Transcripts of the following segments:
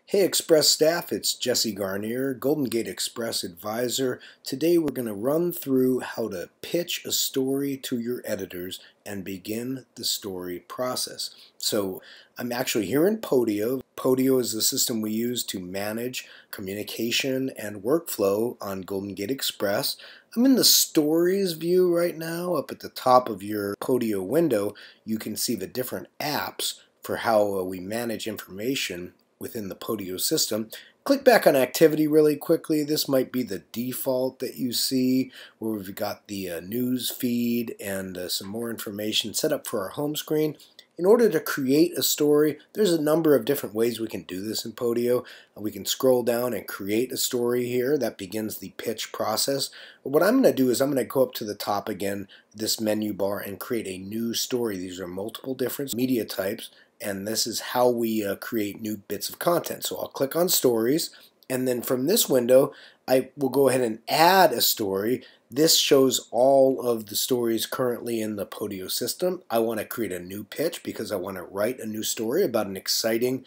Hey Express staff, it's Jesse Garnier, Golden Gate Xpress advisor. Today we're going to run through how to pitch a story to your editors and begin the story process. So I'm actually here in Podio. Podio is the system we use to manage communication and workflow on Golden Gate Xpress. I'm in the stories view right now. Up at the top of your Podio window, you can see the different apps for how we manage information within the Podio system. Click back on activity really quickly. This might be the default that you see where we've got the news feed and some more information set up for our home screen. In order to create a story, there's a number of different ways we can do this in Podio. We can scroll down and create a story here. That begins the pitch process. What I'm going to do is I'm going to go up to the top again, this menu bar, and create a new story. These are multiple different media types, and this is how we create new bits of content. So I'll click on stories, and then from this window I will go ahead and add a story. This shows all of the stories currently in the Podio system. I want to create a new pitch because I want to write a new story about an exciting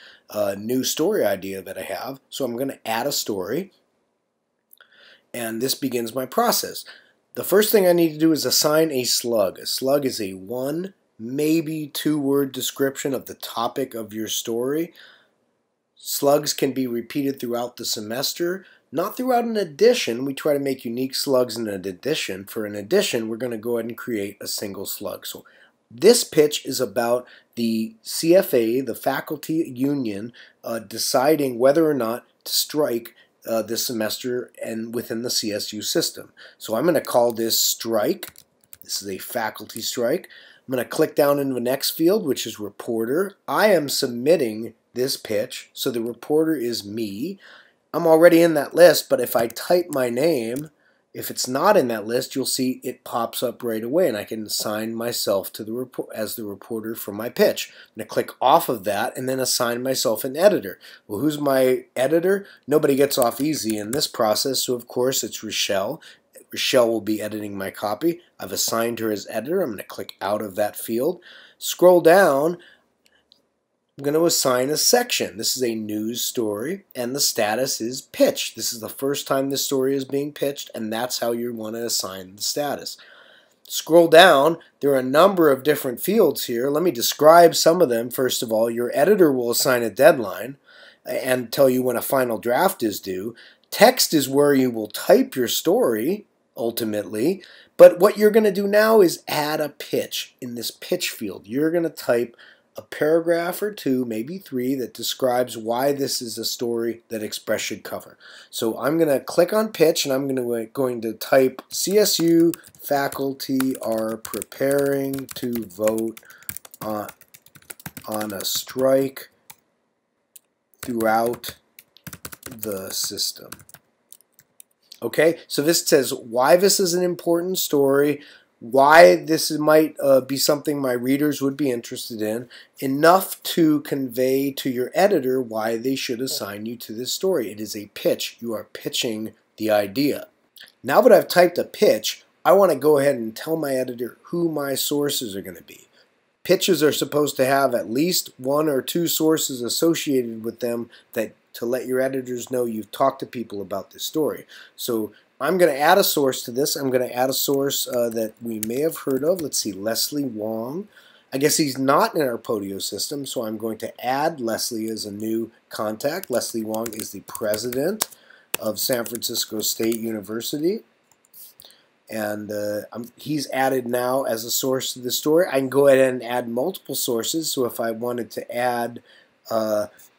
new story idea that I have. So I'm going to add a story, and this begins my process. The first thing I need to do is assign a slug. A slug is a one, maybe two-word description of the topic of your story. Slugs can be repeated throughout the semester, not throughout an edition. We try to make unique slugs in an edition. For an edition, we're going to go ahead and create a single slug. So this pitch is about the CFA, the faculty union, deciding whether or not to strike this semester and within the CSU system. So I'm going to call this strike. This is a faculty strike. I'm going to click down into the next field, which is reporter. I am submitting this pitch, so the reporter is me. I'm already in that list, but if I type my name, if it's not in that list, you'll see it pops up right away, and I can assign myself to the report as the reporter for my pitch. I'm going to click off of that and then assign myself an editor. Well, who's my editor? Nobody gets off easy in this process, so of course it's Rochelle. Rochelle will be editing my copy. I've assigned her as editor. I'm going to click out of that field. Scroll down. I'm going to assign a section. This is a news story, and the status is pitch. This is the first time this story is being pitched, and that's how you want to assign the status. Scroll down. There are a number of different fields here. Let me describe some of them. First of all, your editor will assign a deadline and tell you when a final draft is due. Text is where you will type your story, ultimately, but what you're going to do now is add a pitch. In this pitch field, you're going to type a paragraph or two, maybe three, that describes why this is a story that Express should cover. So I'm going to click on pitch, and I'm going to type CSU faculty are preparing to vote on a strike throughout the system. Okay, so this says why this is an important story, why this might be something my readers would be interested in, enough to convey to your editor why they should assign you to this story. It is a pitch. You are pitching the idea. Now that I've typed a pitch, I want to go ahead and tell my editor who my sources are going to be. Pitches are supposed to have at least one or two sources associated with them to let your editors know you've talked to people about this story. So I'm going to add a source to this. I'm going to add a source that we may have heard of. Let's see, Leslie Wong. I guess he's not in our Podio system, so I'm going to add Leslie as a new contact. Leslie Wong is the president of San Francisco State University. And he's added now as a source to the story. I can go ahead and add multiple sources. So if I wanted to add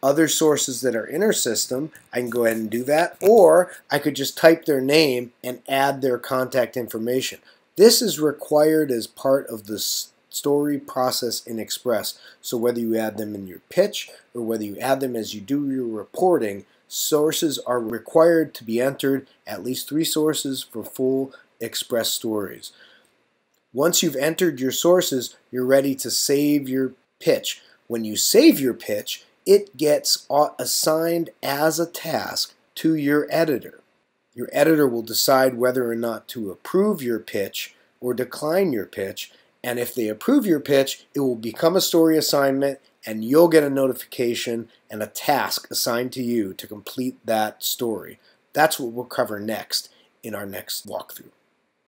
other sources that are in our system, I can go ahead and do that. Or I could just type their name and add their contact information. This is required as part of the story process in Express. So whether you add them in your pitch or whether you add them as you do your reporting, sources are required to be entered, at least 3 sources for full Express stories. Once you've entered your sources, you're ready to save your pitch. When you save your pitch, it gets assigned as a task to your editor. Your editor will decide whether or not to approve your pitch or decline your pitch, and if they approve your pitch, it will become a story assignment and you'll get a notification and a task assigned to you to complete that story. That's what we'll cover next in our next walkthrough.